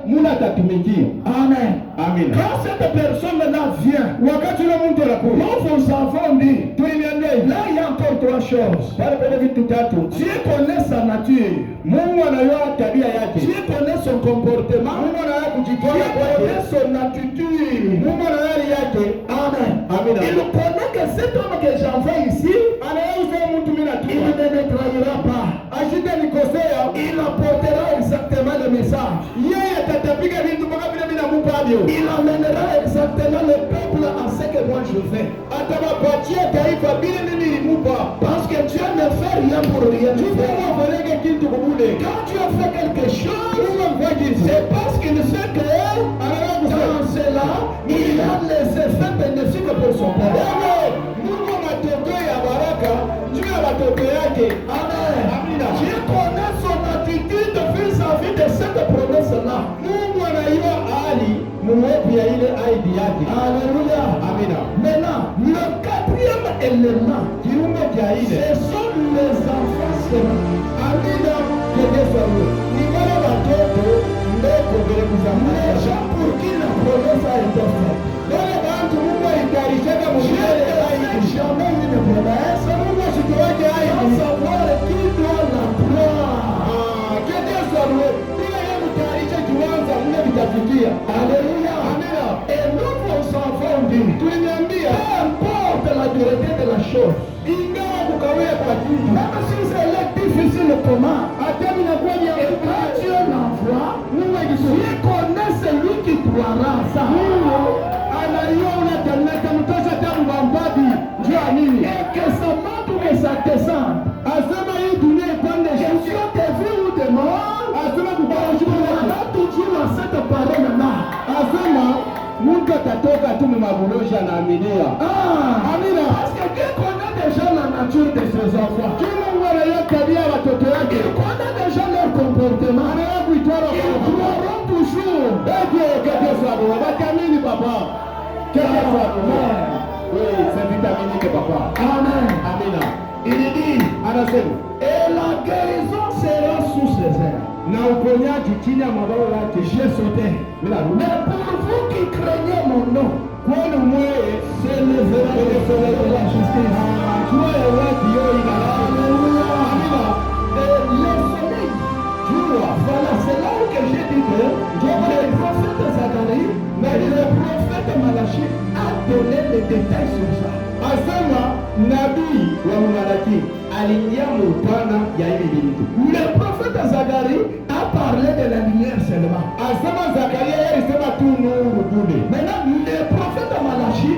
muna atatumikia. Amen. Amen. Quand cette personne-là vient, Wakati ule mtu anakuja, nous vous avons dit, tuliambia là il y a encore trois choses. pale pale vitu tatu. Dieu connaît sa nature. Mungu anajua tabia yake. Dieu connaît son comportement. Mungu anajua kujitoa Dieu kwake. connaît son attitude. Mungu anajua hali yake. Amen. Amen. Il connaît que cet homme que j'envoie ici, Anaweza mtu mimi il natuma. ne me trahira pas. Ashinde nikosea, Il apportera exactement le message. yeye atatapiga vitu mpaka vile mimi namupa hivyo. Il amènera exactement le peuple à ce que moi je fais. Atawapatia taifa vile mimi nilimupa. Parce que Dieu ne fait rien pour rien. Mungu afarege kitu kubule. Quand Dieu fait quelque chose, Mungu amfanya kitu. c'est parce qu'il sait que dans cela, il a les effets bénéfiques pour son peuple. Wewe, Mungu matokeo ya baraka juu ya watoto yake. Amen. Amina. Dieu connaît son attitude vis-à-vis de cette promesse-là. Mungu anajua hali muwepi ya ile ahadi yake. Alléluia. Amina. Maintenant, le quatrième élément, Kiungo cha ile. ce sont les enfants seuls. Amina. Yesu wewe. Ni wale watoto ndogo vile Les kuzamani. gens pour qui la promesse a été faite. Wale watu Mungu alitarishaka Dieu mwenyewe ne fait ahadi. jamais une promesse Mungu asitoaje sans ahadi. savoir qui doit la croire. Yesu wewe. Bila yeye kutayarisha kiwanza mne vitafikia. Alléluia. Amina. Et nous vous avons dit, Tuliniambia peu importe la durée de la chose, ingawa kukawia kwa kitu. même si c'est difficile comment, Hata minakuwa ni et quand Dieu l'envoie, Dieu connaît celui qui croira à ça. anajua unatamtosha tabu mambadi juu ya nini? Et que ça monte ou que ça descende. Asema hii dunia ipande Question de vie ou de mort, asema kubarajua on a toujours cette parole-là. asema mtu atatoka tu mmaburosha na aminia. Amina. Parce que Dieu connaît déjà la nature de ses enfants. Kila Mungu anajua tabia ya watoto yake. Il connaît déjà leur comportement. Anajua kuitwara Ils kwa croiront toujours. Eke ketesa baba. Batamini papa. Ketesa baba. Oui, c'est vitaminique papa. Amen. Amina. Il dit, Anasema et la guérison sera sous ses ailes. na uponyaji chini ya mabawa yake. J'ai sauté. Bila Mais pour vous qui craignez mon nom, kwenu mweye s'élèvera le soleil de la justice. jua ya watu yo inalala. Alléluia. Amina. Et le soleil, Jua voilà, c'est là où que j'ai dit que le prophète Zacharie, mais le prophète Malachi a donné les détails sur ça. asema nabii wa Malaki aliingia mupana ya hivi vitu. Le prophète Zacharie a parlé de la lumière seulement. Asema Zakaria yeye alisema tu nuru kule. Maintenant, le prophète Malachi,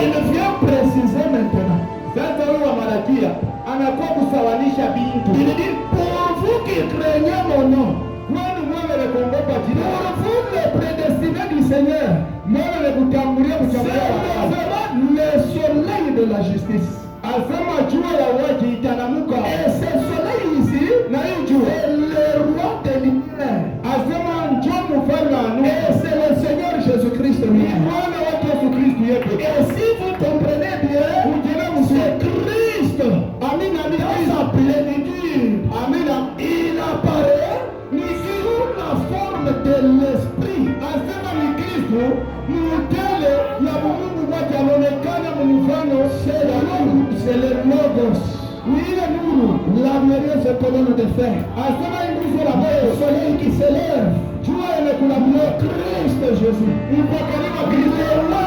il vient préciser maintenant. Sasa huyu wa Malakia anakuwa kusawanisha bintu. Il dit, pour vous qui craignez mon nom, Kwenu mwewe le kuogopa jina. pour vous les prédestinés du Seigneur, Mwewe le kutangulia kuchaguliwa. s'élèvera le soleil de la justice. Asema jua ya waji itanamuka. Et ce soleil ici, Na hii jua c'est le roi des lumières. asema njoo mfalme anu. Et c'est le Seigneur Jésus-Christ Ni lui-même. Bwana wetu Yesu Kristo yetu. Et si vous comprenez bien, c'est Christ Amina, amina. dans sa plénitude. Amina. Il apparaît sous la forme de l'esprit. Asema ni Kristo mutele ya Mungu wake anaonekana mfano C'est le Logos. ni ile nuru. La lumière se colonne de fer. Asema nguzo la Le moyo. soleil qui s'élève. Jua imekula Le moto. Christ Jésus. Mpokelewa Il Kristo. est là.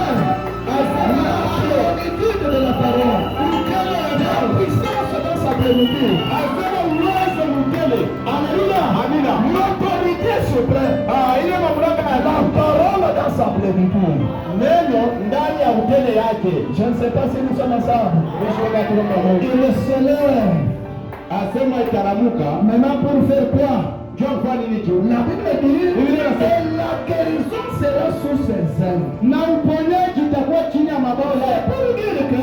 Asema La plénitude de la parole. mtele ya La damu. puissance dans sa plénitude. Asema uwezo mtele. Alléluia. Amina. L'autorité suprême. Ile mamlaka ya La damu. parole dans sa plénitude. Neno ndani ya utele yake. Je ne sais pas si nous sommes ensemble. Mwishoka tuko pamoja. Il se lève. Asema itaramuka. Maintenant pour faire quoi? Njoo mfanye nini juu? La Bible dit Biblia inasema, et la guérison sera sous ses ailes. na uponyaji itakuwa chini ya mabawa C'est yake. pour dire que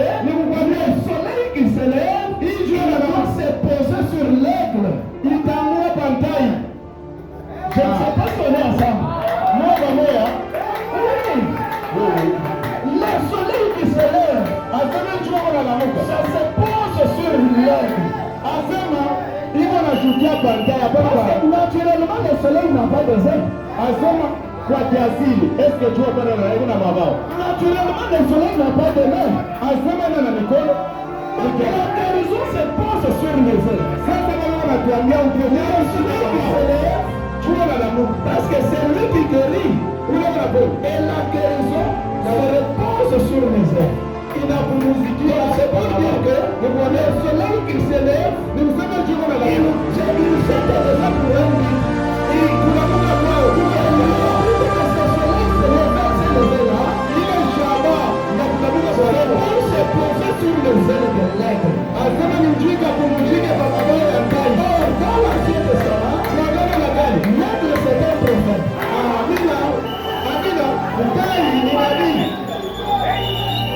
le soleil qui se lève, Hii il jua doit se poser sur l'aigle. itaamua pantai. Je ne sais pas si on est ensemble. Moja moja. Oui. Le soleil qui se lève, Asema jua wanalamuka. ça se pose sur l'aigle. Asema iko na shukia pantai hapa Parce kwa. que naturellement, le soleil n'a pas de ailes. Asema kwa kiasili, eske jua bado na mabawa? Naturellement, le soleil n'a pas de main. Asema na mikono. Donc la guérison se pose sur les ailes. Sasa kama unatuambia ukionyesha Le soleil qui se lève, jua na l'amour, parce que c'est lui qui guérit. Et la guérison se repose sur les ailes. inapumzikia. C'est pour dire que le soleil qui se lève, Ni useme jua na il l'amour. nous fait déjà pour un but. Hii kuna muda kwao. Et le soleil se lève vers ces levées-là. Ile shaba ya kutabika C'est kwa pour se poser sur les ailes de l'aigle. asema ni mjika kumjike kwa mabawa ya tai. Or, dans l'Ancien Testament, Tunagana na gani? l'aigle c'est un prophète. Amina. Amina. Tai ni nabii.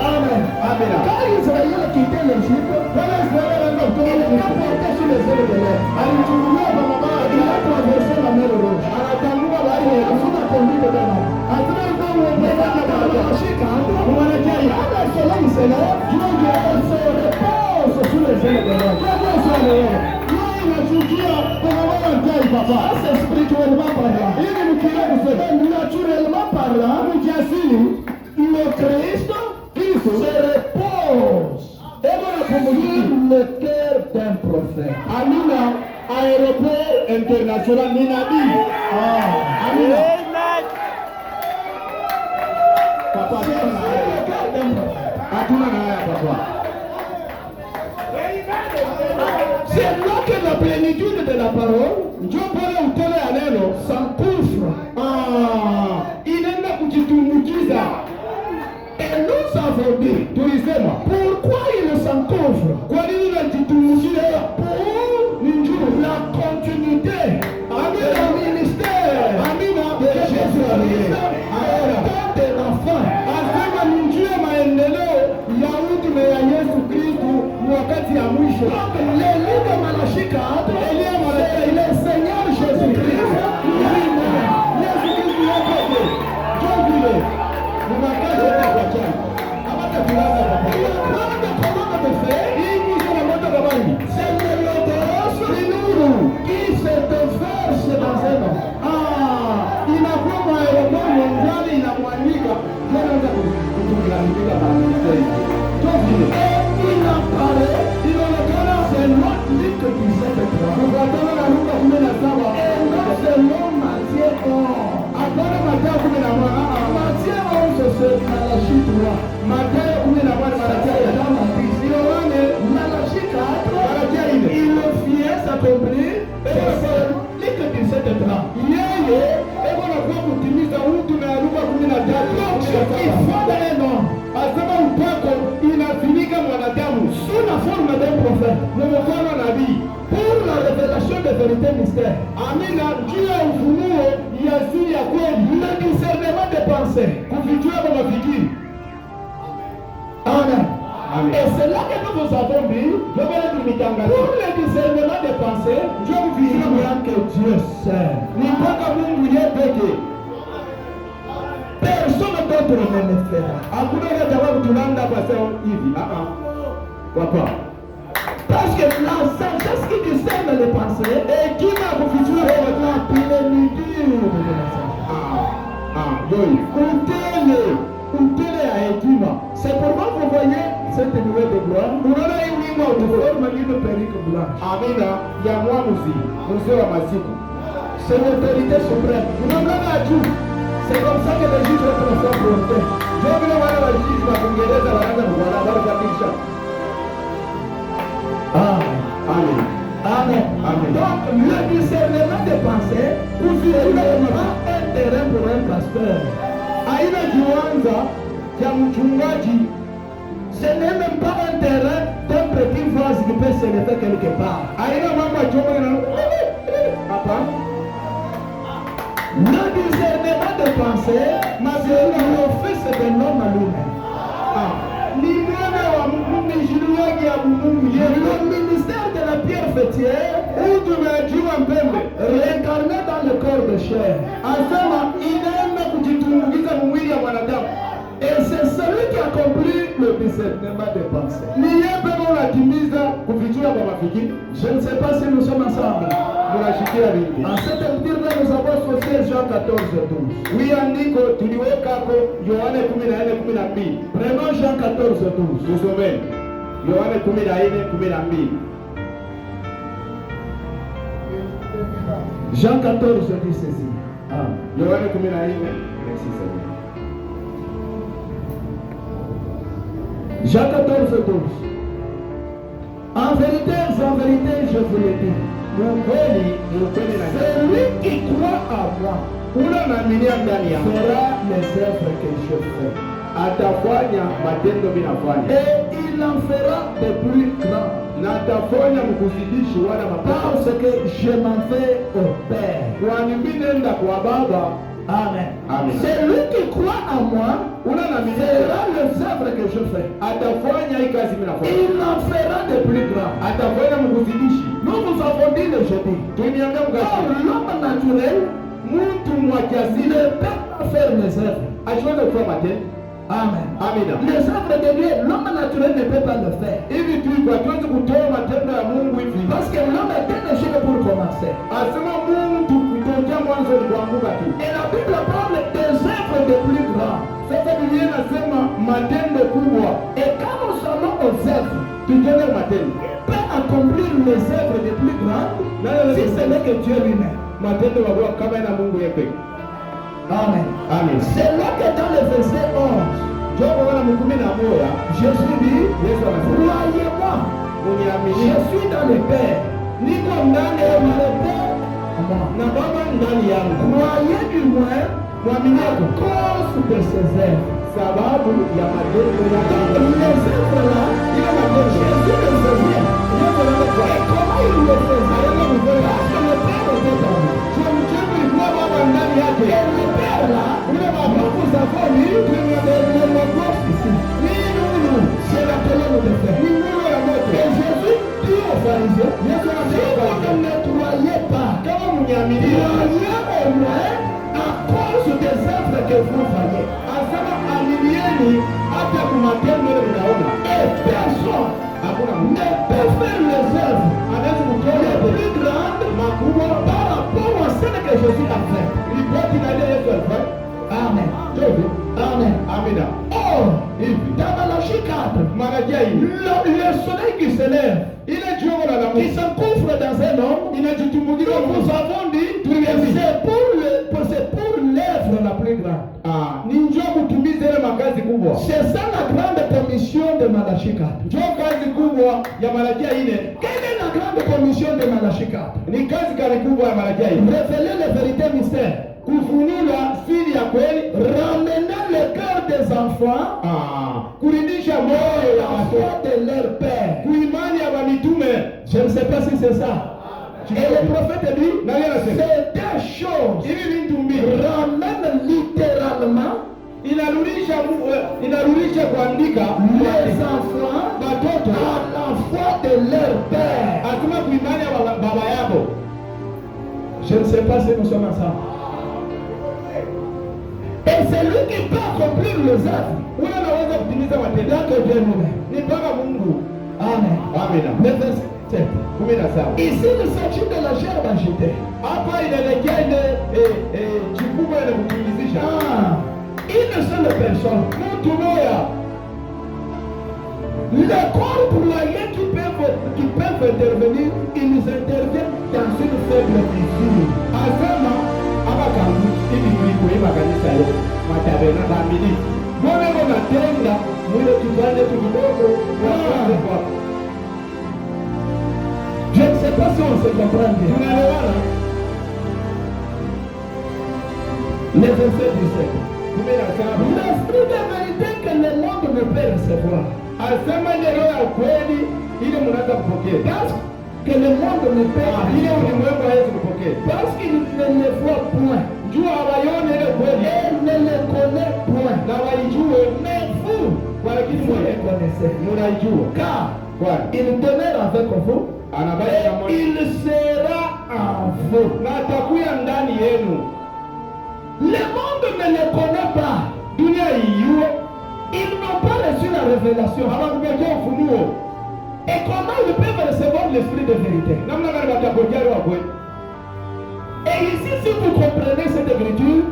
Amen. Amina. Quand Israël quittait l'Égypte, Wala Israeli anaanza il kutoka était Misri. porté sur les ailes de l'aigle. Alichungulia kwa mabawa Il ya a traversé la mer Rouge. anatambua bahari ya Il a conduit de l'eau. asema ilikuwa uongoza na baada. Mwanachai. Quand le soleil se lève, elle se repose sur les ailes de l'aigle. Kwa sana yeye. Yeye inashukia kwa mabawa ya tai papa. Ça, c'est spirituellement parlant. Hivi ni kile kusema. Naturellement parlant, Kiasili le Christ se repose sur le cœur d'un prophète. Amina, aéroport international ni nabii. Amina. Papa, C'est sur hatuna haya. le cœur d'un prophète. Hatuna na haya papa. C'est là que la plénitude de la parole Njoo pale utele ya neno s'engouffre. inaenda kujitumbukiza. Et nous avons dit, Tulisema pourquoi il s'engouffre? kwa nini inajitumbukiza? Pour la continuité du ministère Amina. de Jésus-Christ à de l'enfant. Asema ni njia maendeleo ya utume ya Yesu Kristo wakati ya mwisho. Donc, l'élu de Malachie 4, c'est le Seigneur Jésus-Christ lui-même. Yesu Kristo yake njoo vile mnakaje kwa chana. Hata tulanga papa. Il y a plein de commandes de faire. Hii mwisho na moto kabani. C'est le Logos qui se déverse dans un homme. Inakuwa maelekeo mwanzani inamwandika anaanza kutumika na ministeri. Njoo vile. Et il apparaît, Inaonekana selon Luc 17:3. kufuatana na Luka 17. Et non selon Matthieu 11. Hapana Mathayo 11. Matthieu 11, c'est Malachie 3. Mathayo 11 C'est Jean Baptiste. Yohane Malachie 4, Malachia 4. il le fiait s'accomplir. Et c'est Luc 17:3. Yeye eko nakuwa kutimiza utume ya Luka 13. Il faut un homme Asema upako inafinika mwanadamu sous la forme d'un prophète na mfano wa nabii. pour la révélation des vérités mystères. Amina, juu ya ufunuo ya siri ya kweli, Le discernement des pensées. kufichua kwa mafikiri. Amen. Amen. Et c'est là que nous vous avons dit, Ndio maana tulitangaza pour le discernement des pensées, njoo il kufichua n'y a que Dieu seul. ni mpaka Mungu yeye pekee. Personne d'autre ne le fera. Hakuna ile jawabu tunaenda kwa sasa hivi. Papa. Parce que la sagesse qui discerne les pensées Hekima ya kufichua kwa watu. la plénitude de la sagesse. Ndio. Utele ya hekima. C'est pourquoi vous voyez cette nouvelle de gloire. Unaona hii wimbo wa utukufu. Forme une perruque blanche. Amina ya mwamuzi, mzee wa masiku. C'est l'autorité suprême. Unaona juu. C'est comme ça que les juges reconnaissent la volonté. Ndio vile wale wajibu wa Kiingereza wanaanza kubadilisha. Amen. Amen. Amen. Amen. Donc, le discernement des pensées, c'est vraiment un terrain pour un pasteur. Aina kiwanja cha mchungaji. Ce n'est même pas un terrain d'un petit vase qui peut se lever quelque part. Aina mambo ya chombo na hapa. Le discernement des pensées, c'est l'office de l'homme à lui-même. Ni mwana wa Mungu ni jinu yake ya Mungu yeye. Le ministère de la pierre fêtière, Tumeajiwa mpembe. réincarné dans le corps de chair. Asema inaenda kujitumbukiza mwili ya mwanadamu. Et c'est celui qui accomplit le discernement des pensées. Ni yeye pekee unatimiza kufichua kwa mafikiri. Je ne sais pas si nous sommes ensemble. Mnashikia vingi. En cette lecture-là, nous avons associé Jean 14:12. Huyu andiko tuliwekako Yohane 14:12. Vraiment Jean 14:12. Tusomeni. Yohane 14:12. Jean 14 dit ceci. Yohane 14:6. Jean 14:12. En vérité, je vous le dis. Celui qui croit en moi Ule anaaminia ndani yangu fera les œuvres que je fais. atafanya matendo mimi nafanya. Et il en fera de plus grands. Na atafanya mkuzidishi wala mapana. Parce que je m'en vais au Père. Kwani mimi nenda kwa Baba. Amen. Amen. Celui qui croit en moi Ule anaaminia fera les œuvres que je fais. atafanya hii kazi mimi nafanya. Il en fera de plus grands. Atafanya mkuzidishi. Nous vous avons dit le jeudi. Tuniambia Or, mkazi. l'homme naturel Mtu mwakiasili ne peut pas faire les œuvres. asiweze kufanya matendo. Amen. Amina. Les œuvres de Dieu, l'homme naturel ne peut pas le faire. Hivi tu kwa tuwezi kutoa matendo ya Mungu hivi. Parce que l'homme est un échec pour commencer. Asema Mungu kutokea mwanzo ni kuanguka tu. Et la Bible parle des œuvres de plus grands. Sasa Biblia inasema matendo kubwa. Et quand nous allons aux œuvres, Tutende matendo. il peut accomplir les œuvres de plus grandes si ce n'est que Dieu lui-même. Matendo makubwa kama ina Mungu yeye. Amen. Amen. C'est là que dans le verset 11, Jobo wana mkumi na moya. Jésus dit, Yesu anasema, croyez-moi, uniamini. je suis dans le Père. Niko ndani ya Et Baba le Père en moi. na Baba ndani yangu. Croyez du moins Mwamini à yako cause de ses œuvres. sababu ya matendo yake. Donc les œuvres là, Ile matendo Jésus les faisait. Yesu anasema, Et comment il le faisait? Parce que le Père était en lui. kwa mchezo ilikuwa Baba ndani yake. Et le Père là, Ule Baba nous vous avons mis le logo ici. C'est la colonne de fer. ni nuru ya moto. Et Jésus dit aux pharisiens, Yesu si anasema, vous ne croyez pas, kama mniamini, croyez au moins à cause des œuvres que vous voyez. asema aminieni hata kwa matendo yale mnaona. Et personne Hakuna ne mtu peut faire les œuvres anaweza kutoa les plus grandes makubwa par rapport à celles que Jésus a fait. ripoti na ile Yesu alifanya. Amen. Jovi, Amen. amina. Or, dans Malachie 4, Marajia hii le soleil qui se lève, ile jua la qui Mungu s'engouffre dans un homme, inajitumbukiza nous Mungu. avons dit, c'est pour l'œuvre la plus grande. Ni njoo kutimiza ile makazi kubwa. C'est ça la grande commission de Malachie 4. Njoo kazi kubwa ya Marajia ine. Quelle est la grande commission de Malachie 4? Ni kazi kali kubwa ya Marajia ine. Révéler les vérités mystères. Kufunula siri ya kweli, Ramener le cœur des enfants kurudisha moyo à ya la watoto, foi de leur père. kuimani ya mitume. Je ne sais pas si c'est ça. Et le prophète dit, Nani anasema? c'est deux choses. Hivi vitu mbili Ramène littéralement inarudisha kuandika les enfants watoto à la foi de leur père. asema kuimani ya baba yako. Je ne sais pas si nous sommes ensemble. Et c'est lui qui peut accomplir les œuvres. Ule anaweza kutimiza matendo Là que Dieu nous met. ni mpaka Mungu. Amen. Amina. Le verset 7. 17. Ici, il s'agit de la gerbe agitée. Hapa inaelekea ile jikubwa ile kutimizisha. Une seule personne. Mtu moja. Les corps qui peuvent intervenir, ils interviennent dans une faible mesure. Asema hapa kangu hivi tulikuimba kanisa leo matabena baamini. Mbona hivyo natenda mwile kipande tu kidogo kwa Je ne sais pas si on se comprend bien. tunaelewana. Le verset 17. 17. L'esprit de vérité que le monde ne peut recevoir. Asema ile roho ya ukweli ile mnaweza kupokea. Parce que le monde ne peut Ile ulimwengu hawezi kupokea. parce qu'il ne le voit point. Jua hawaione ile kweli. Et ne le connaît point. Na waijue Mais vous, kwa lakini vous le mwenye connaissez. mnaijua. Car Kwani il demeure avec vous anabaki et kama il sera en vous. na atakuya ndani yenu. Le monde ne le connaît pas. Dunia hiyo Ils n'ont pas reçu la révélation. hawakupokea ufunuo. Et comment ils peuvent recevoir l'esprit de vérité? Namna gani watapokea roho ya kweli? Et ici, si vous comprenez cette écriture,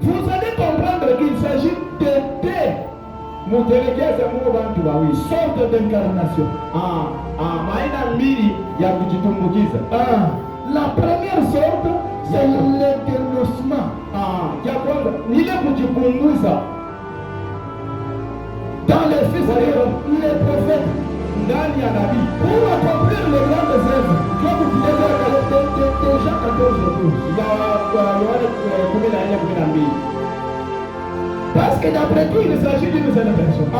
vous allez comprendre qu'il s'agit de deux sortes d'incarnation. La première sorte, c'est l'éternussement. Dans les fils de les prophètes, pour accomplir les grandes œuvres, déjà 14 jours. Parce que d'après tout, il s'agit d'une seule personne.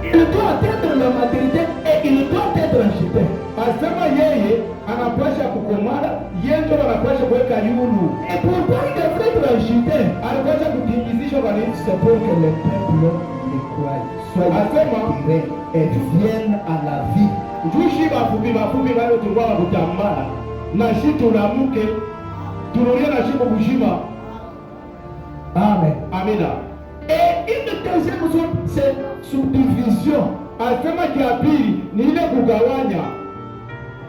Il doit atteindre la maturité et il doit être acheté. Et pourquoi il devrait être acheté? C'est pour que les peuples les croient, soient attirés et viennent à la vie. Amen. Amen. Et une deuxième chose, c'est subdivision.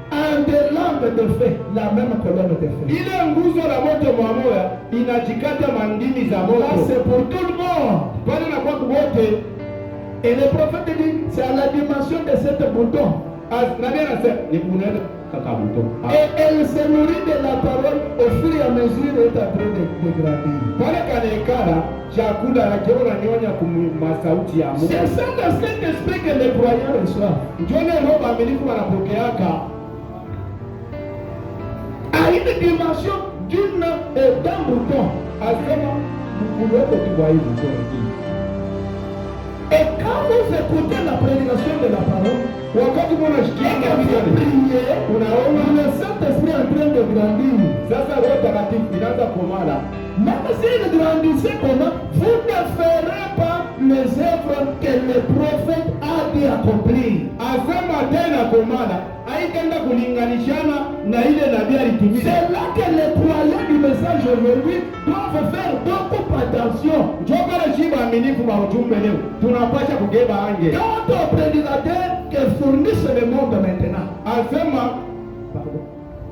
En des langues de feu, la même colonne de feu. Là, c'est pour tout le monde. Et le prophète dit, c'est à la dimension de cet bouton. Et elle se nourrit de la parole au fur et à mesure et est en train de grandir. C'est ça le Saint-Esprit que les croyants reçoivent. À une dimension d'un bouton. Et quand vous écoutez la prédication de la parole, et que vous priez, le Saint-Esprit est en train de grandir. Même s'il grandissait comment, vous ne ferez pas les œuvres que le prophète a dit accomplir. C'est là que les croyants du message aujourd'hui doivent faire beaucoup attention. Quant au prédicateur qui fournissent le monde maintenant.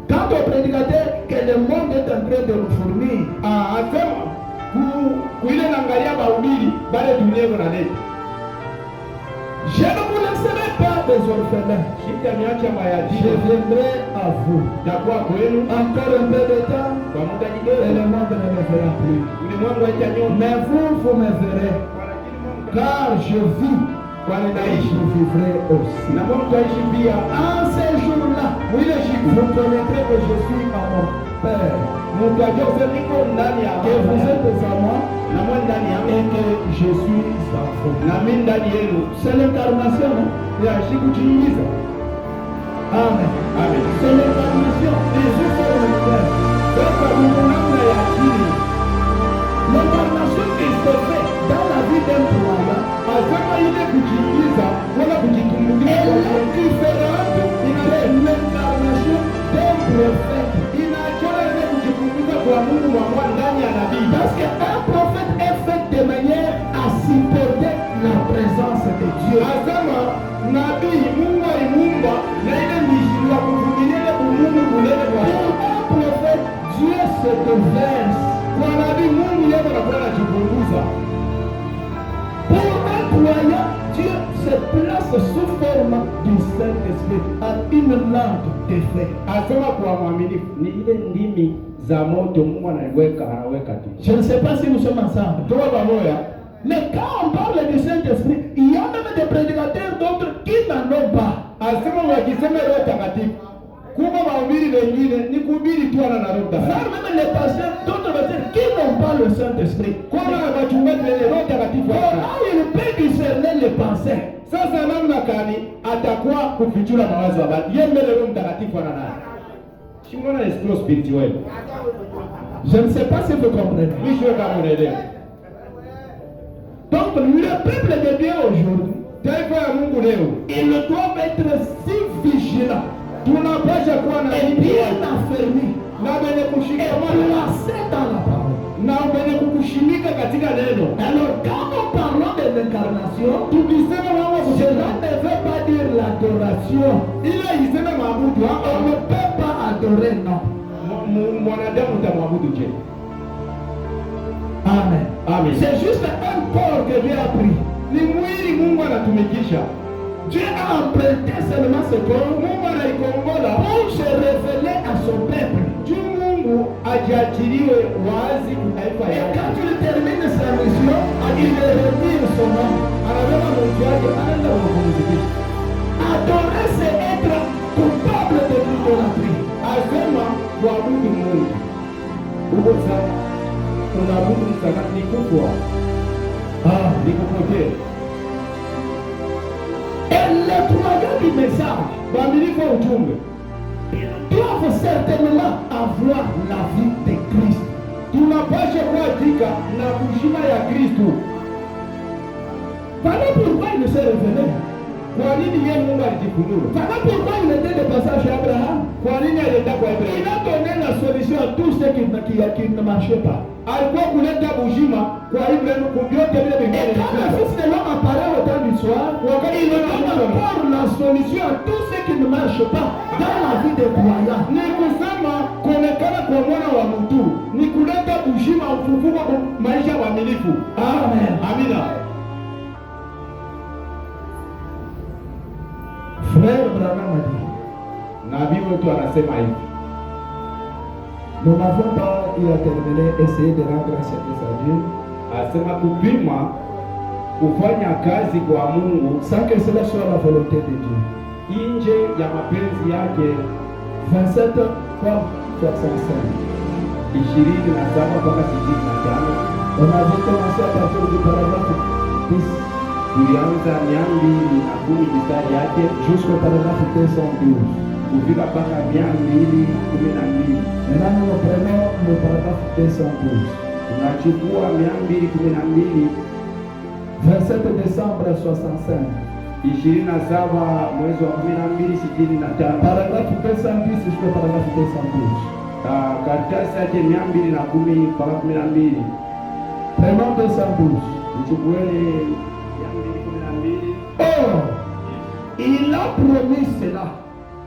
Quant au prédicateur que le monde est en train de nous fournir. Je ne vous laisserai pas des orphelins. Je viendrai à vous. Encore un peu de temps, et le monde ne me verra plus. Mais vous me verrez. Car je vis, et je vivrai aussi. En ces jours-là, vous connaîtrez que je suis à mon Père. Que vous êtes à moi et que je suis à vous. C'est l'incarnation. Amen. C'est l'incarnation. Jésus est le Père. L'incarnation qui se fait dans la vie d'un croyant, elle est différente de l'incarnation d'un prophète. Parce qu'un prophète est fait de manière à supporter la présence de Dieu. Pour un prophète, Dieu se déverse. Pour un croyant, Dieu se place sous forme du Saint-Esprit à une langue de feu. Je ne sais pas si nous sommes ensemble. Mais quand on parle du Saint-Esprit, il y a même des prédicateurs d'autres qui n'en ont pas. Même les pasteurs d'autres pasteurs qui n'ont pas le Saint-Esprit. Comment il peut discerner les pensées? Je ne sais pas si vous comprenez. Donc le peuple de Dieu aujourd'hui, ils doivent être si vigilants et bien affermis et placés dans la parole. Alors quand nous parlons de l'incarnation, cela ne veut pas dire l'adoration. mwanadamu utamwabudu je? Amen. Amen. C'est juste un corps que Dieu a pris. Ni mwili Mungu anatumikisha. Dieu a emprunté seulement ce corps Mungu anaikongola pour se révéler à son peuple. juu Mungu ajiachiliwe wazi kwa taifa Et yake. quand il termine sa mission, il retire son nom. Anabeba Mungu yake anaenda kupumzikisha. Adorer, c'est être coupable de l'idolâtrie. Asema kuabudu Mungu. Uko sawa? Unaabudu sana ni kufwa. Ni kupotea. Et les croyants du message, Waaminifu wa ujumbe doivent certainement avoir la vie de Christ. tunapaswa kuajika na kushima ya Kristo. Voilà pourquoi il s'est révélé. Kwa nini yeye Mungu alijifunua? Voilà pourquoi il était de passage chez Abraham. Kwa nini alienda kwa Il Ibrahimu? a donné la solution à tous ceux qui ne marchaient pas. Alikuwa kuleta bujima kwa Ibrahimu kubyote vile Et vingine. quand le Fils de l'homme apparaît au temps du soir, il donne encore la solution à tous ceux qui ne marchent pas dans la vie des croyants. Ni kusema kuonekana kwa mwana wa mtu ni kuleta bujima ufufuko kwa maisha ya waaminifu. Amen. Amina. Frère Branham a dit, Nabii wetu anasema hivi, nous n'avons pas eu à terminer, essayer de rendre service à Dieu, asema kupima kufanya kazi kwa Mungu sans que cela soit la volonté de Dieu. nje ya mapenzi yake. 27 comme 65. 27 mpaka 65. On avait commencé à partir du paragraphe 10 Tulianza 210 mistari yake jusqu'au paragraphe 212. kufika mpaka 212. Maintenant, nous prenons le paragraphe 212. Tunachukua 212 27 décembre 65. 27 mwezi wa 12 65. Paragraphe 210 jusqu'au paragraphe 212. Karatasi yake 210 mpaka 12. Prenons 212. Tuchukueni 212. Or, il a promis cela.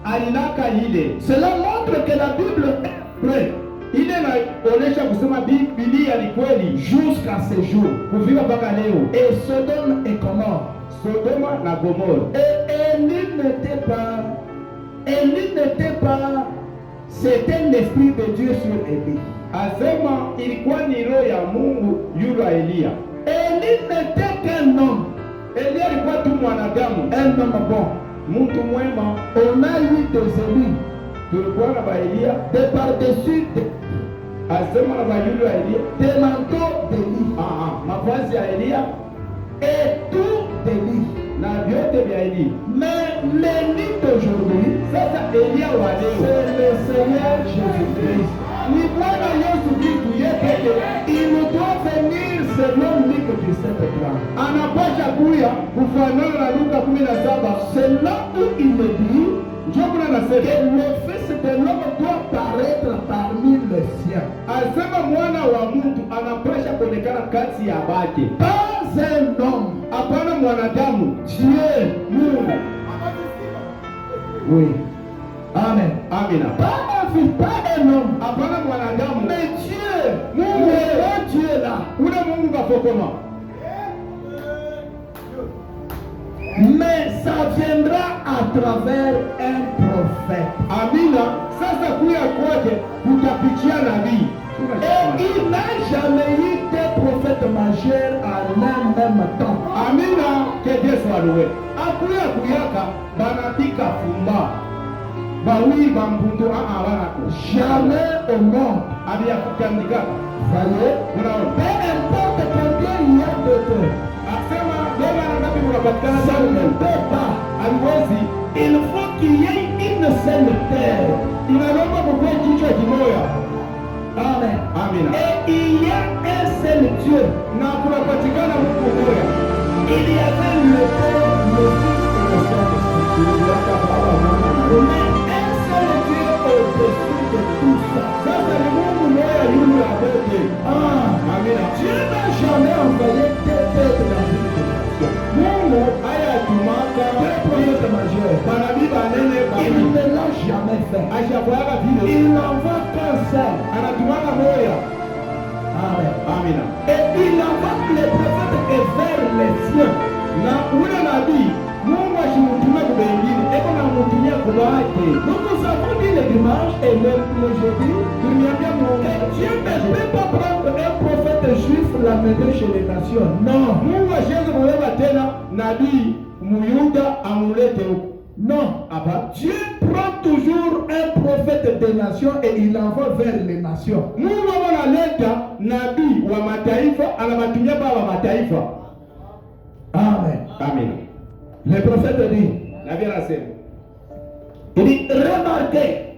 Alinaka ile. Cela montre que la Bible est vraie. Ile inaonyesha kusema Biblia ni kweli Jusqu'à ce jour. kufika mpaka leo. Et Sodome et Gomorrhe. Sodoma na Gomora. Et Élie n'était pas, c'était l'esprit de Dieu sur Élie. Asema ilikuwa ni roho ya Mungu yule wa Elia. Élie n'était qu'un homme. Elia alikuwa tu mwanadamu, Un homme bon. mtu mwema. On a eu des élus Tulikuwa na ba Elia, de par-dessus asema na ba yule wa Elia. des manteaux d'Élie Mavazi ya Elia et tout d'Élie. na vyote vya Elia. Mais l'Élie d'aujourd'hui, Sasa Elia wa leo c'est le Seigneur Jésus-Christ. ni Bwana Yesu Kristo yeye pekee. Il doit venir selon Luc 17:30. Anapasha kuya kufanana na Luka 17. C'est là où il me dit Njoo kuna que nasema le Fils de l'homme doit paraître parmi les siens. asema mwana wa mtu anapasha kuonekana kati ya bake. Pas un homme. Hapana mwanadamu, Dieu. Mungu. Oui. Amen. Amina. Pas un fils, pas un homme. Hapana mwanadamu, Mais Dieu. Mungu. Le Dieu là. Ule Mungu kapokoma. Mais ça viendra à travers un prophète. Amina. Sasa kuya kwake kutapitia nabii. Et il n'a jamais eu de prophète majeur à l'un même temps. Amina ke Yesu aliwe. Akuya kuyaka banapika fumba. Bawi bampundu banako. Jamais au monde. Abia kutandika. Voyez? Unaona? Peu importe combien il y a de temps. Asema dola na ngapi kunapatikana Ça sana. ne peut pas. Haliwezi. Il faut qu'il y ait une seule terre. Inalomba kukua kichwa kimoya. Amen. Amina. Et il y a un seul Dieu. Na kunapatikana Mungu mmoja. Il y avait le Père, le Fils et le Saint-Esprit. Mais un seul Dieu au-dessus de tout ça. Sasa ni Mungu mmoja yule abote. Amina. Dieu n'a jamais envoyé deux peuples dans une génération. Mungu haya tumaka Deux prophètes majeurs. manabii banene Il ne l'a jamais fait. ashakwaka vile. Il n'envoie qu'un seul. mwana moya. Amen. Amina. Et il envoie les prophètes et vers les siens. Na ule nabii Mungu ashimutumia kwa wengine, eko na mutumia kwa wake. Donc nous avons dit le dimanche et le jeudi, Tuliambia Mungu, Dieu ne peut pas prendre un prophète juif l'amener chez les nations. Non. Mungu ashiweze kubeba tena nabii Muyuda amulete huko. Non. Hapa Dieu prend toujours un prophète des nations et il l'envoie vers les nations. Mungu analeta nabii wa mataifa, anabatumia baba mataifa. Amen. Amen. Le prophète dit, Nabii anasema, il dit, remarquez,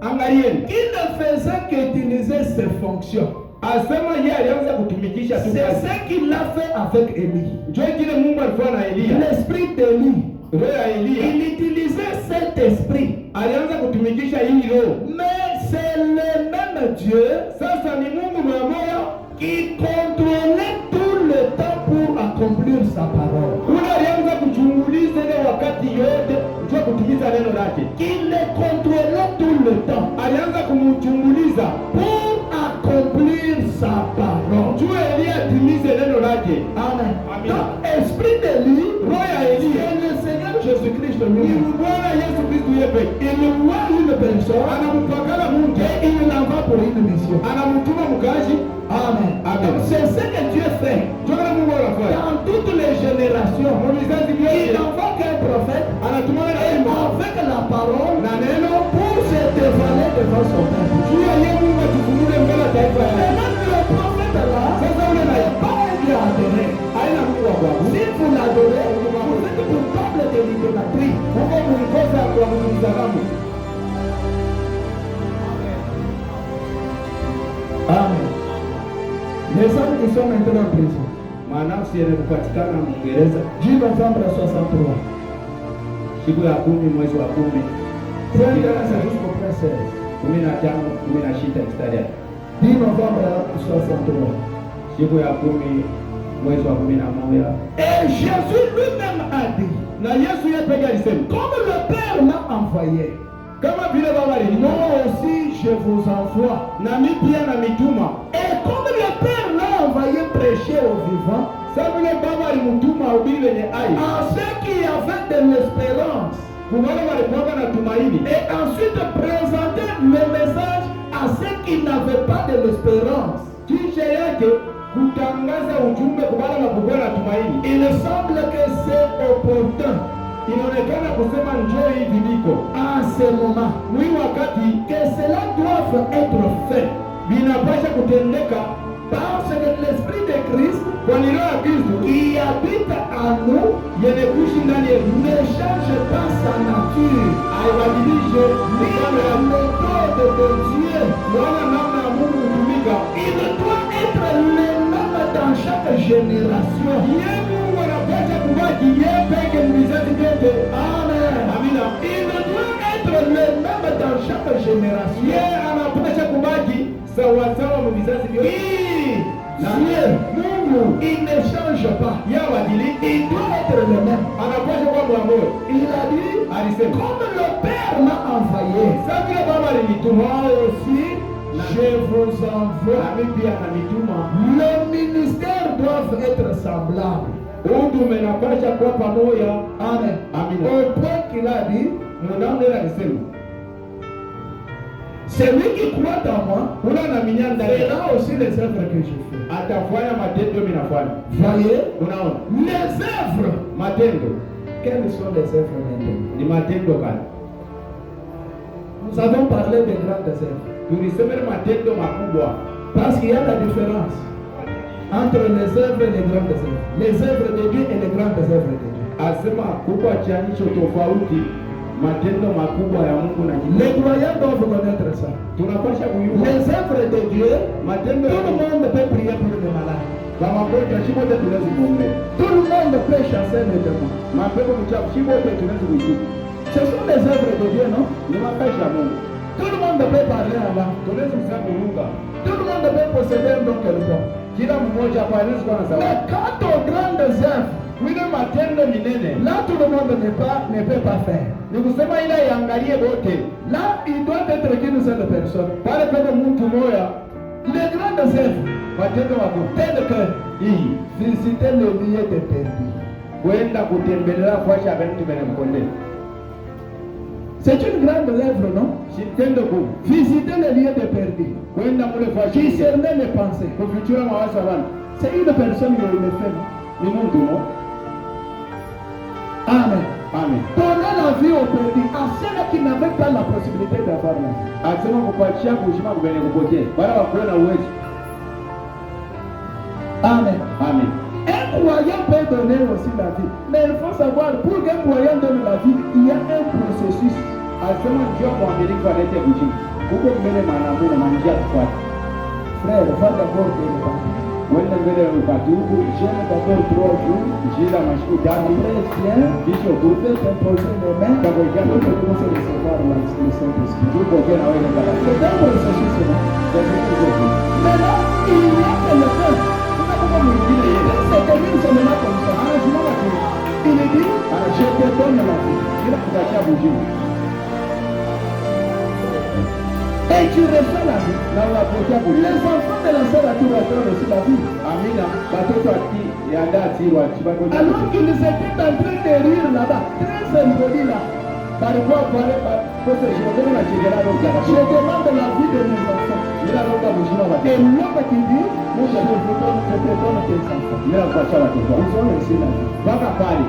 angalieni, il ne faisait qu'utiliser ses fonctions. asema yeye alianza kutumikisha tu C'est kazi. ce qu'il a fait avec Élie. Njoo kile Mungu alifanya na Elia. L'esprit d'Élie, Roho ya Elia il utilisait cet esprit. alianza kutumikisha hii roho. Mais c'est le même Dieu Sasa ni Mungu mmoja qui contrôlait tout le temps pour accomplir sa parole. ule alianza kuchunguliza ile wakati yote njoo kutimiza neno lake. Qui le contrôlait tout le temps Alianza kumchunguliza pour accomplir sa parole. njoo Elia atimize neno lake. Amen. Amen. Donc, esprit d'Élie, Roho ya Elia c'est le Seigneur Jésus-Christ ni lui-même. Bwana Yesu Kristo yeye. Il voit une personne Anampakala mtu, et il l'envoie pour une mission. anamtuma mkazi. Amen. Amen. Donc, c'est ce que Dieu fait. Njoo kama Mungu anafanya. Dans toutes les générations, Kwa vizazi il vyote envoie qu'un prophète anatuma et neno avec la parole na neno pour se dévoiler devant son peuple. juu ya yeye Mungu atufunue mbele ya taifa Et yake. même le prophète là, Sasa ule na n'est pas un Dieu adoré. aina Mungu wa kuabudu. Si vous l'adorez, vous êtes coupable de l'idolâtrie. Mungu mlikosa kuabudu mzalamu. Amen. Les hommes qui sont maintenant en prison. Manafsi yenye kupatikana Mngereza 10 novembre 63. siku ya 10 mwezi wa 10 31 jusqu'au 16. 15 16 mstari 10 novembre 63. siku ya 10 mwezi wa 11. Et Jésus lui-même a dit, Na Yesu yeye pekee alisema, comme le Père m'a envoyé, kama vile Baba alinituma moi aussi je vous envoie. na mimi pia na mituma. Et comme le Père l'a envoyé prêcher aux vivants, Sasa vile Baba alimtuma ahubiri wenye hai. à ceux qui avaient de l'espérance, Kwa wale walikuwa na tumaini. et ensuite présenter le message à ceux qui n'avaient pas de l'espérance. Kisha yake kutangaza ujumbe kwa wale walikuwa na tumaini. Il semble que c'est opportun Inaonekana kusema njoo hivi liko. en ce moment Mwi wakati que cela doit être fait. vinapasha kutendeka Parce que l'Esprit de Christ kwa neno la Kristo qui habite en nous yenye kuishi ndani yetu ne change pas sa nature, haibadilishe ni mifano la ya méthode de Dieu. Bwana, namna ya Mungu kutumika. Il doit être le même dans chaque génération. Yeye Mungu anapasha kubaki yeye peke vizazi vyote. Amen. Amina. Il doit être le même dans chaque génération. Yeye anapasha kubaki sawasawa mu vizazi vyote. Dieu, Mungu, il ne change pas. Yeye abadiliki, Il doit être le même. anapasha kuwa mwamoyo. Il a dit, Alisema comme le Père m'a envoyé, sasa vile Baba alinituma moi aussi, je vous na envoie. mimi pia ananituma. Le ministère doit être semblable. Utume napasha kuwa pamoja. Amen. Amina. Au point qu'il a dit, Mwanamke alisema celui qui croit en moi kuna na minyanda fera aussi les œuvres que je fais. atafanya matendo mimi nafanya. Voyez, Unaona? les œuvres. Matendo Quelles sont les œuvres maintenant? ni matendo gani? Nous avons parlé des grandes œuvres. Tulisema ni matendo makubwa. Parce qu'il y a la différence entre les œuvres et les grandes œuvres. Les œuvres de Dieu et les grandes œuvres de Dieu. Asema kuko chanisho tofauti matendo makubwa ya Mungu na Les croyants doivent connaître ça. tunapasha kujua Les œuvres de Dieu, matendo tout le monde peut prier pour les malades. kwa magonjwa shibote tunaweza kuombea. Tout le monde peut chasser les démons. Mapepo mchafu shibote tunaweza kujibu. Ce sont les œuvres de Dieu, non? Ni makazi ya Mungu. Tout le monde peut parler là-bas. Tunaweza kusema Mungu. Tout le monde peut posséder un don quelconque. Kila mmoja hapa anaweza kuwa na Mais sababu. quant aux grandes œuvres, Wile matendo minene là tout le monde ne peut pas faire. ni kusema ila iangalie wote. Là, il doit être qu'une seule personne. Pale pale mtu moya œuvres. matendo wako Tel que hii visiter le lieu de perdu. kwenda kutembelea kuacha abantu benamkonde. C'est une grande œuvre, non? Kitendo kuu Visiter le lieu de perdu. kwenda mule kuacha Discerner les pensées. kufichura mawazo ya watu. C'est une personne qui le fait. Ni mtu no. Amen. Amen. Donner la vie au perdu à ceux qui n'avaient pas la possibilité d'avoir la vie. Asema kupatia kushima kubene kupokea. Bala wakuwe na uwezo. Amen. Amen. Un croyant peut donner aussi la vie. Mais il faut savoir, pour qu'un croyant donne la vie, il y a un processus. Asema njoo mwaminifu alete kushima. Huko mbele maanamu na manjia kufuata. Frère, va d'abord te repentir. Wenda mbele ukatubu, Jeûne d'abord 3 jours. jila mashiku tatu, Après, viens, kisha tu peux t'imposer les mains. D'accord, Tu peux commencer à recevoir le Saint-Esprit. kupokea na wewe baraka. C'est un processus. Non? Maintenant, il y a quelqu'un. C'est termine seulement comme ça. Il dit, je te donne la vie. Bila kupatia kushima. Et tu reçois la vie. Na unapokea kushima. Les enfants de la sœur reçoivent aussi la vie. Amina, batoto yanda atirwa chibako. Alors qu'ils étaient en train de rire là-bas, très symbolique là. Balikuwa pale pose shirogeni na chigera roga. Je demande la vie de mes enfants. Bila roga kushima watu. Et l'homme qui dit, moi je te donne tes enfants. Bila kuacha watoto. Ils ont reçu la vie. Baka pale.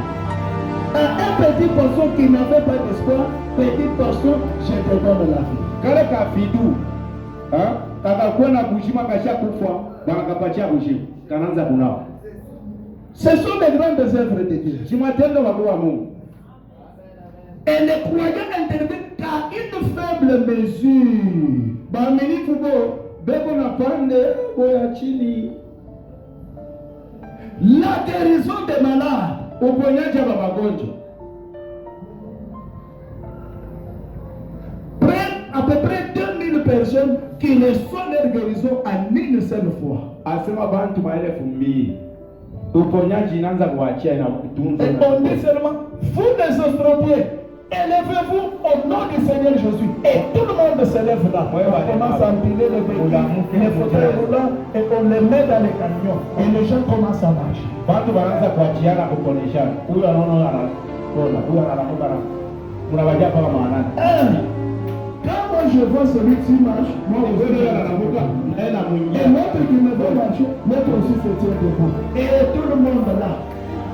À un petit poisson qui n'avait pas d'espoir, petit poisson, je te donne la vie. Kale ka fidu. Kakakuwa na kushima kasha kufa, wanakapatia kushima. Kanaanza kunao. Ce sont les grandes œuvres de Dieu. Chimatendo wa Mungu. Et les croyants interviennent qu'à une faible mesure. Baaminifu beko na pande boya chini. La guérison des malades. Uponyaji wa magonjwa. À peu près 2000 personnes qui reçoivent leur guérison en une seule fois. Asema bantu maelfu mbili. Uponyaji inaanza kuachia na kutunza. Et on dit seulement, vous les Australiens, élevez-vous au nom du Seigneur Jésus. Et tout le monde se lève là. On commence à empiler les véhicules, les fauteuils roulants, et on les met dans les camions. Et les gens commencent à marcher. Watu wanaanza kuachiana kuponyeshana. Huyu anaona anapona, huyu anaanguka na mnawaja kama maanani. Quand moi je vois celui qui marche, moi je Wewe anaanguka naenda et mwingine. l'autre qui ne veut marcher, l'autre aussi se tient debout. Et tout le monde là.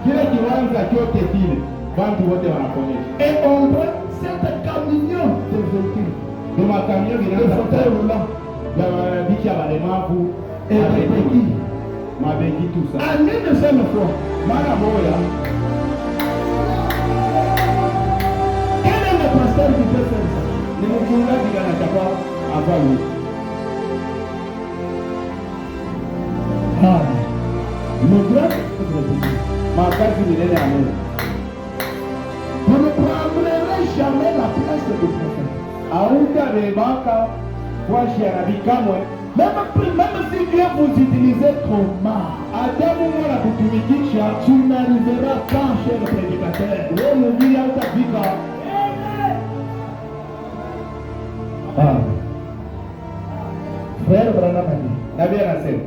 Kile kiwanja chote kile, watu wote wanaponyesha. Et on voit cette camion de véhicules. Ni makamio Les vinaanza fauteuils roulants. ya bichi ya walemavu Et les béquilles. mabegi tu sana. En une seule fois. Mara moja Quel est le pasteur qui peut faire ça? ni mchungaji anachapa afanye. Le grand œuvre de Dieu. Makazi milele ya Mungu. Vous ne prendrez jamais la place du prophète. Hautabebaka washi ya nabii kamwe. Même si Dieu vous utilise comment, Hata Mungu anakutumikisha, tu n'arriveras pas chez le prédicateur. wewe mhubiri hautafika. Frère Branham a dit, Nabii anasema,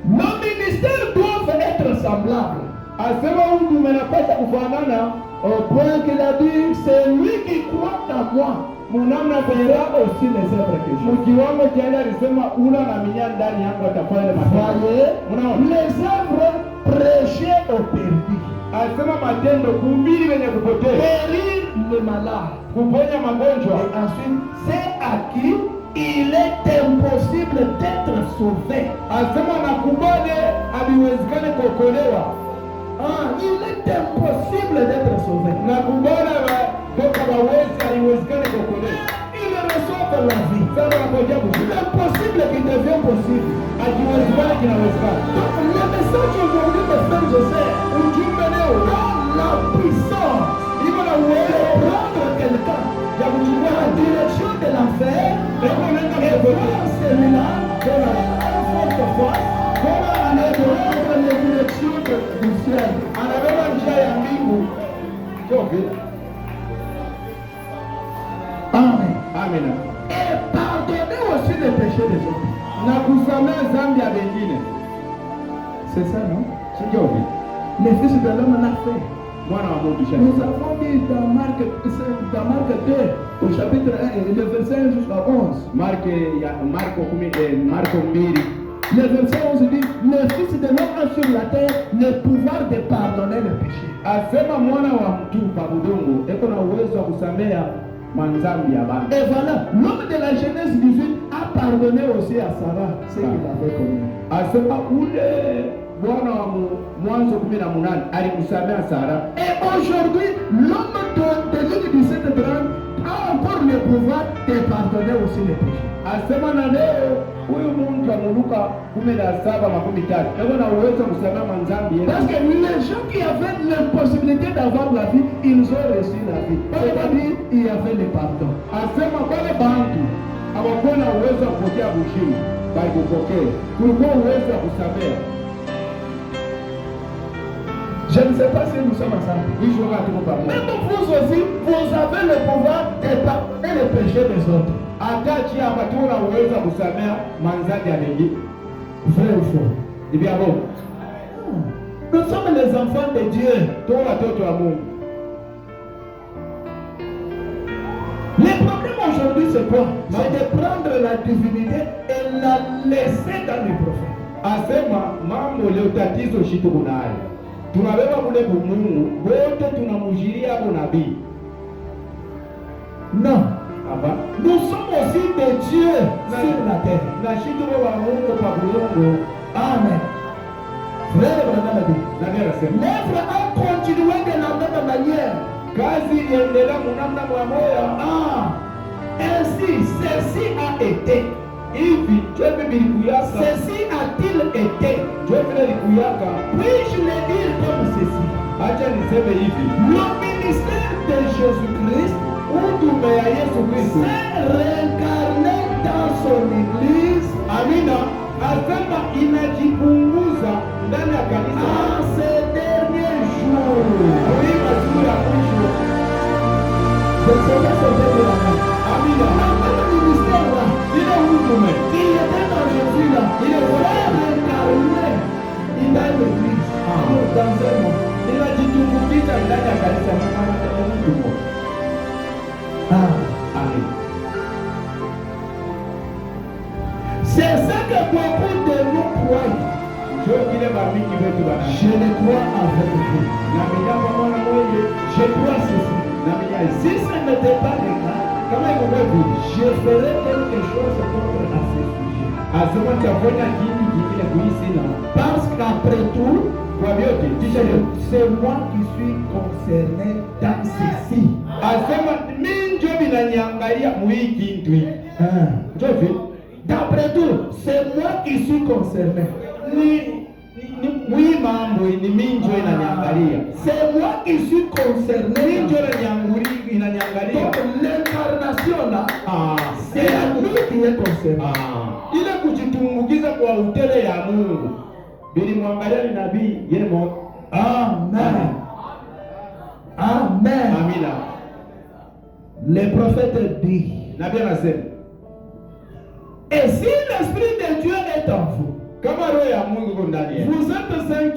nos ministères doivent être semblables. asema huyu mnapaswa kufanana Au point qu'il a dit, c'est lui qui croit en moi. munamna Fera kwa aussi les œuvres que je fais. mkiwango jana alisema una na minya ndani yangu atafanya matendo. Voyez, Unaona? les œuvres prêchées aux perdus, Asema matendo kuhubiri wenye kupotea, guérir les malades. kuponya magonjwa. Et ensuite, c'est à qui il est impossible d'être sauvé. Asema nakubali haviwezekani kuokolewa. Il est impossible d'être sauvé. Nakubali toka wawezi haiwezekani kuokolewa. Il reçoit la vie. Sasa napoja kushika. L'impossible qui devient possible. Hakiwezekani kinawezekana. Donc, le message aujourd'hui, mes frères, je sais, Ujumbe leo a la puissance iko na de uwezo prendre quelqu'un ya kuchukua en direction de l'enfer na kuleta et mtoto. voir celui-là dans la forte force Kama et anayetoka prendre les directions du ciel. anabeba njia ya mbingu. Sio vile. Amen. Amina. Et pardonner aussi les péchés des autres. Na kusamehe zambi ya wengine. C'est ça, non? Sio Le Fils de l'homme l'a fait. mwana wa Mungu. Nous avons dit dans Marc 2, au chapitre 1, le verset 1 jusqu'à 11. Marko 2. Le verset 11 dit, le Fils de l'homme a sur la terre le pouvoir de pardonner le péché. Asema mwana wa mtu pa budongo eko na uwezo wa kusamea manzambi ya bantu. Et voilà, l'homme de la Genèse 18 a pardonné aussi à Sarah ce qu'il avait commis. Asema ule Bwana wa Mwanzo 18 alimsamea Sara. Et aujourd'hui, l'homme de l'île du Saint-Étrange a encore le pouvoir de pardonner aussi les péchés. Asema na leo huyu muntu wa Luka 17:13 eko na uwezo wa kusamea manzambi. Parce que les gens qui avaient l'impossibilité d'avoir la vie, ils ont reçu la vie. C'est-à-dire, il y avait le pardon. Asema wale bantu hawakuwa na uwezo wa kupokea uzima, bali kupokea. Kulikuwa uwezo wa kusamea. Je ne sais pas si nous sommes ensemble. Même vous aussi, vous avez le pouvoir de pardonner les péchés des autres. Atachi hapa tuna uwezo wa kusamea manzadi ya wengine. Vrai ou faux? Ni vya bongo. Nous sommes les enfants de Dieu. Tuko watoto wa Mungu. Le problème aujourd'hui c'est quoi? C'est de prendre la divinité et la laisser dans les prophètes. Asema mambo leo tatizo shitu kunayo. Tunabeba kule Mungu, wote tunamujiria hapo nabii. Non. Aba, nous sommes aussi des dieux sur la terre. Na shitu wa Mungu pa bulongo. Amen. Frère Branham dit, l'œuvre a continué de la même manière. Kazi iliendelea mnamna moja. Ainsi, ceci a été. Hivi twende bilikuyaka. Ceci a-t-il été? Twende bilikuyaka. Puis-je le dire comme ceci? Acha niseme hivi. Le ministère de Jésus-Christ, utume ya Yesu Kristo, s'est réincarné dans son église. Amina. Asema inajipunguza ndani ya kanisa. En ces derniers jours. Hii masiku ya mwisho. Je ne sais pas ce que c'est là. Amina. Le ministère là, ile utume, il était dans Jésus là. Il est réincarné dans l'église. Dans un monde. Inajitumbukiza ndani ya kanisa kama mtu mmoja. Amen. C'est ça que beaucoup de nous croient. Je le crois avec vous. Je crois ceci. Si ce n'était pas le cas, je ferais quelque chose contre à ce sujet. Parce qu'après tout, c'est moi qui suis concerné dans ceci. D'après tout, c'est moi qui suis concerné. C'est moi qui suis concerné. Donc l'incarnation là, c'est la lui qui est concerné. Ile kujitumbukiza kwa utele ya Mungu. Bilimwangalia ni nabii yemo. Amen. Amen. Amina. Le prophète dit. Nabii anasema. Et si l'esprit de Dieu est en vous, kama roho ya Mungu iko ndani yenu, vous êtes saints.